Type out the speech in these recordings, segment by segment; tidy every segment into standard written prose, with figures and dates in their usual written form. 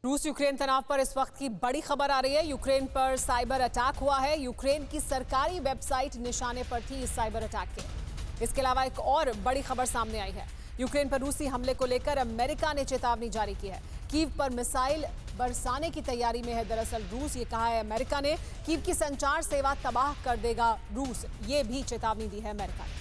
रूस यूक्रेन तनाव पर इस वक्त की बड़ी खबर आ रही है। यूक्रेन पर साइबर अटैक हुआ है। यूक्रेन की सरकारी वेबसाइट निशाने पर थी इस साइबर अटैक के। इसके अलावा एक और बड़ी खबर सामने आई है। यूक्रेन पर रूसी हमले को लेकर अमेरिका ने चेतावनी जारी की है। कीव पर मिसाइल बरसाने की तैयारी में है दरअसल रूस। ये कहा है अमेरिका ने, कीव की संचार सेवा तबाह कर देगा रूस, ये भी चेतावनी दी है अमेरिका ने।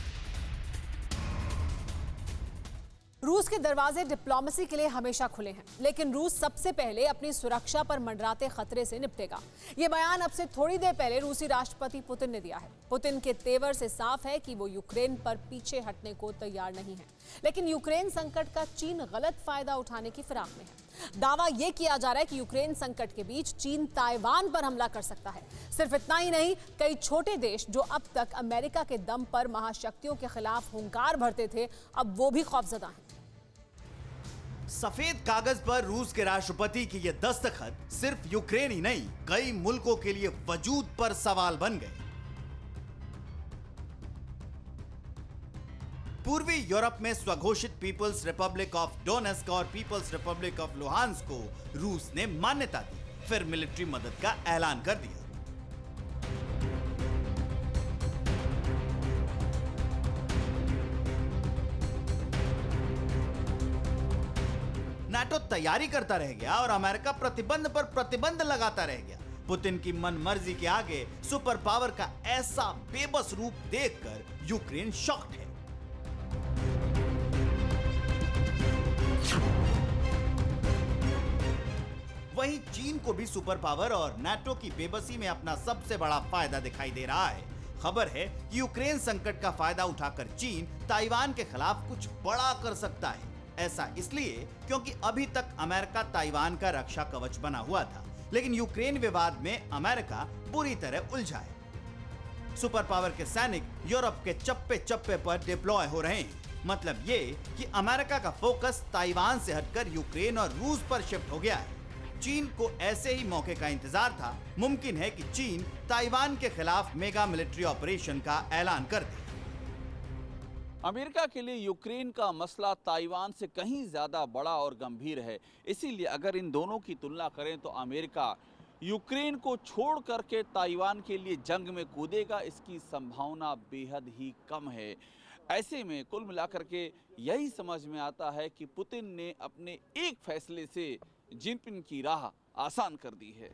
रूस के दरवाजे डिप्लोमेसी के लिए हमेशा खुले हैं, लेकिन रूस सबसे पहले अपनी सुरक्षा पर मंडराते खतरे से निपटेगा। यह बयान अब से थोड़ी देर पहले रूसी राष्ट्रपति पुतिन ने दिया है। पुतिन के तेवर से साफ है कि वो यूक्रेन पर पीछे हटने को तैयार नहीं है, लेकिन यूक्रेन संकट का चीन गलत फायदा उठाने की फिराक में है। दावा यह किया जा रहा है कि यूक्रेन संकट के बीच चीन ताइवान पर हमला कर सकता है। सिर्फ इतना ही नहीं, कई छोटे देश जो अब तक अमेरिका के दम पर महाशक्तियों के खिलाफ हुंकार भरते थे, अब वो भी खौफजदा हैं। सफेद कागज पर रूस के राष्ट्रपति की ये दस्तखत सिर्फ यूक्रेन ही नहीं, कई मुल्कों के लिए वजूद पर सवाल बन गए। पूर्वी यूरोप में स्वघोषित पीपल्स रिपब्लिक ऑफ डोनेस्क और पीपल्स रिपब्लिक ऑफ लुहांस्क को रूस ने मान्यता दी, फिर मिलिट्री मदद का ऐलान कर दिया। नाटो तैयारी करता रह गया और अमेरिका प्रतिबंध पर प्रतिबंध लगाता रह गया। पुतिन की मनमर्जी के आगे सुपर पावर का ऐसा बेबस रूप देखकर यूक्रेन शॉक्ड है। वहीं चीन को भी सुपर पावर और नाटो की बेबसी में अपना सबसे बड़ा फायदा दिखाई दे रहा है। खबर है कि यूक्रेन संकट का फायदा उठाकर चीन ताइवान के खिलाफ कुछ बड़ा कर सकता है। ऐसा इसलिए क्योंकि अभी तक अमेरिका ताइवान का रक्षा कवच बना हुआ था, लेकिन यूक्रेन विवाद में अमेरिका बुरी तरह उलझा है। सुपर पावर के सैनिक यूरोप के चप्पे चप्पे पर डिप्लॉय हो रहे हैं। मतलब ये कि अमेरिका का फोकस ताइवान से हटकर यूक्रेन और रूस पर शिफ्ट हो गया है। चीन को ऐसे ही मौके का इंतजार था। मुमकिन है कि चीन ताइवान के खिलाफ मेगा मिलिट्री ऑपरेशन का ऐलान कर दे। अमेरिका के लिए यूक्रेन का मसला ताइवान से कहीं ज़्यादा बड़ा और गंभीर है। इसीलिए अगर इन दोनों की तुलना करें तो अमेरिका यूक्रेन को छोड़ करके ताइवान के लिए जंग में कूदेगा, इसकी संभावना बेहद ही कम है। ऐसे में कुल मिलाकर के यही समझ में आता है कि पुतिन ने अपने एक फैसले से जिनपिंग की राह आसान कर दी है।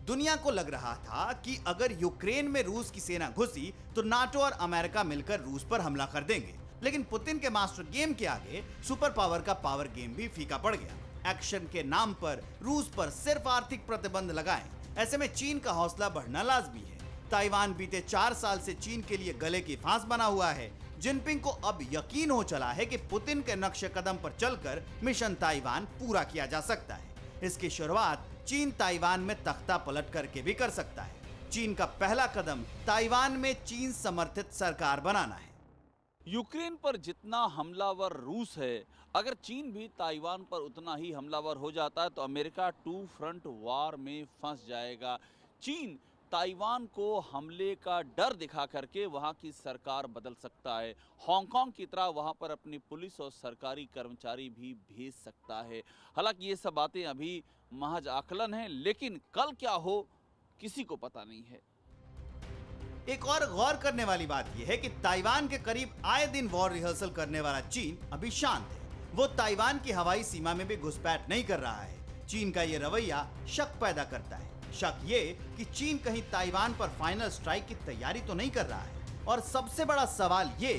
दुनिया को लग रहा था कि अगर यूक्रेन में रूस की सेना घुसी तो नाटो और अमेरिका मिलकर रूस पर हमला कर देंगे, लेकिन पुतिन के मास्टर गेम के आगे सुपर पावर का पावर गेम भी फीका पड़ गया। एक्शन के नाम पर रूस पर सिर्फ आर्थिक प्रतिबंध लगाएं। ऐसे में चीन का हौसला बढ़ना लाजमी है। ताइवान बीते 4 साल से चीन के लिए गले की फांस बना हुआ है। जिनपिंग को अब यकीन हो चला है कि पुतिन के नक्शे कदम पर चलकर मिशन ताइवान पूरा किया जा सकता है। इसकी शुरुआत चीन ताइवान में तख्ता पलट करके भी कर सकता है। चीन का पहला कदम ताइवान में चीन समर्थित सरकार बनाना है। यूक्रेन पर जितना हमलावर रूस है, अगर चीन भी ताइवान पर उतना ही हमलावर हो जाता है तो अमेरिका 2 फ्रंट वॉर में फंस जाएगा। चीन ताइवान को हमले का डर दिखा करके वहां की सरकार बदल सकता है। हांगकांग की तरह वहां पर अपनी पुलिस और सरकारी कर्मचारी भी भेज सकता है। हालांकि ये सब बातें अभी महज आकलन हैं, लेकिन कल क्या हो किसी को पता नहीं है। एक और गौर करने वाली बात यह है कि ताइवान के करीब आए दिन वॉर रिहर्सल करने वाला चीन अभी शांत है। वो ताइवान की हवाई सीमा में भी घुसपैठ नहीं कर रहा है। चीन का ये रवैया शक पैदा करता है। शक ये कि चीन कहीं ताइवान पर फाइनल स्ट्राइक की तैयारी तो नहीं कर रहा है। और सबसे बड़ा सवाल ये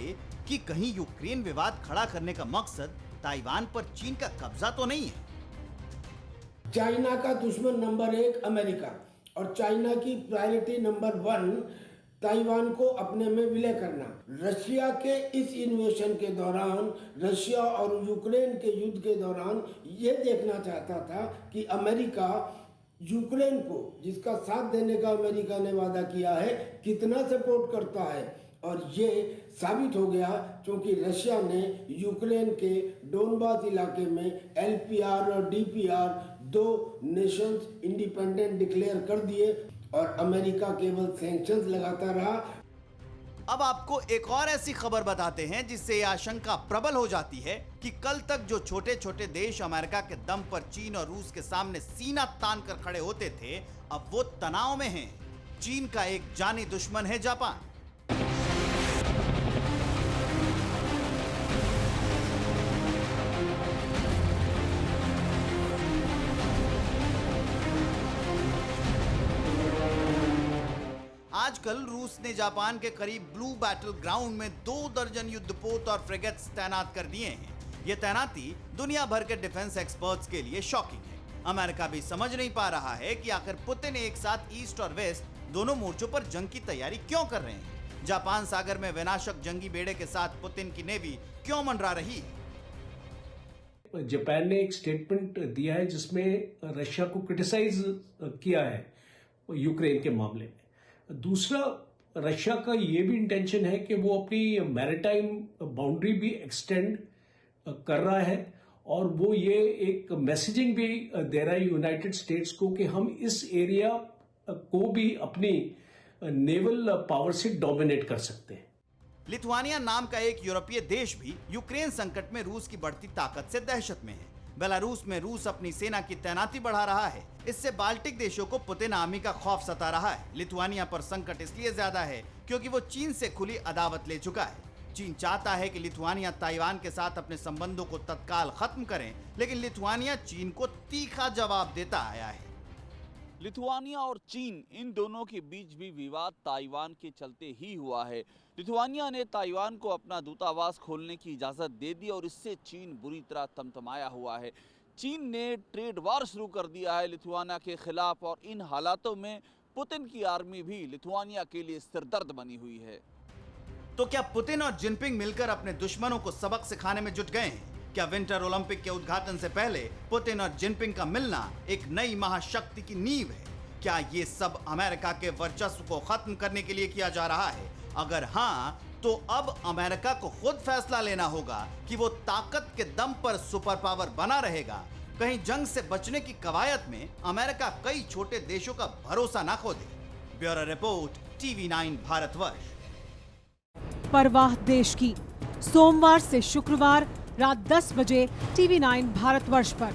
कि कहीं यूक्रेन विवाद खड़ा करने का मकसद ताइवान पर चीन का कब्जा तो नहीं है। चाइना का दुश्मन नंबर 1 अमेरिका और चाइना की प्रायोरिटी नंबर 1 ताइवान को अपने में विलय करना। रशिया के इस इन्वेशन के दौरान, रशिया और यूक्रेन के युद्ध के दौरान ये देखना चाहता था कि अमेरिका यूक्रेन को, जिसका साथ देने का अमेरिका ने वादा किया है, कितना सपोर्ट करता है। और ये साबित हो गया क्योंकि रशिया ने यूक्रेन के डोनबास इलाके में LPR और DPR 2 नेशंस इंडिपेंडेंट डिक्लेयर कर दिए और अमेरिका केवल सैंक्शंस लगाता रहा। अब आपको एक और ऐसी खबर बताते हैं जिससे ये आशंका प्रबल हो जाती है कि कल तक जो छोटे छोटे देश अमेरिका के दम पर चीन और रूस के सामने सीना तान कर खड़े होते थे, अब वो तनाव में हैं। चीन का एक जानी दुश्मन है जापान। आजकल रूस ने जापान के करीब ब्लू बैटल ग्राउंड में 2 दर्जन युद्धपोत और फ्रिगेट्स तैनात कर दिए हैं। ये तैनाती दुनिया भर के डिफेंस एक्सपर्ट्स के लिए शॉकिंग है। अमेरिका भी समझ नहीं पा रहा है कि आखिर पुतिन एक साथ ईस्ट और वेस्ट दोनों मोर्चों पर जंग की तैयारी क्यों कर रहे हैं। जापान सागर में विनाशक जंगी बेड़े के साथ पुतिन की नेवी क्यों मंडरा रही है। जापान ने एक स्टेटमेंट दिया है जिसमें रशिया को क्रिटिसाइज किया है यूक्रेन के मामले में। दूसरा, रशिया का ये भी इंटेंशन है कि वो अपनी मैरीटाइम बाउंड्री भी एक्सटेंड कर रहा है और वो ये एक मैसेजिंग भी दे रहा है यूनाइटेड स्टेट्स को कि हम इस एरिया को भी अपनी नेवल पावर से डोमिनेट कर सकते हैं। लिथुआनिया नाम का एक यूरोपीय देश भी यूक्रेन संकट में रूस की बढ़ती ताकत से दहशत में है। बेलारूस में रूस अपनी सेना की तैनाती बढ़ा रहा है। इससे बाल्टिक देशों को पुतिन आर्मी का खौफ सता रहा है। लिथुआनिया पर संकट इसलिए ज्यादा है क्योंकि वो चीन से खुली अदावत ले चुका है। चीन चाहता है कि लिथुआनिया ताइवान के साथ अपने संबंधों को तत्काल खत्म करें, लेकिन लिथुआनिया चीन को तीखा जवाब देता आया है। लिथुआनिया और चीन, इन दोनों के बीच भी विवाद ताइवान के चलते ही हुआ है। लिथुआनिया ने ताइवान को अपना दूतावास खोलने की इजाज़त दे दी और इससे चीन बुरी तरह तमतमाया हुआ है। चीन ने ट्रेड वार शुरू कर दिया है लिथुआनिया के खिलाफ और इन हालातों में पुतिन की आर्मी भी लिथुआनिया के लिए सिरदर्द बनी हुई है। तो क्या पुतिन और जिनपिंग मिलकर अपने दुश्मनों को सबक सिखाने में जुट गए हैं? क्या विंटर ओलंपिक के उद्घाटन से पहले पुतिन और जिनपिंग का मिलना एक नई महाशक्ति की नींव है? क्या ये सब अमेरिका के वर्चस्व को खत्म करने के लिए किया जा रहा है? अगर हाँ, तो अब अमेरिका को खुद फैसला लेना होगा कि वो ताकत के दम पर सुपर पावर बना रहेगा। कहीं जंग से बचने की कवायद में अमेरिका कई छोटे देशों का भरोसा ना खो दे। Bureau report, TV9 Bharatvarsh. परवाह देश की, सोमवार से शुक्रवार रात 10 बजे TV9 भारतवर्ष पर।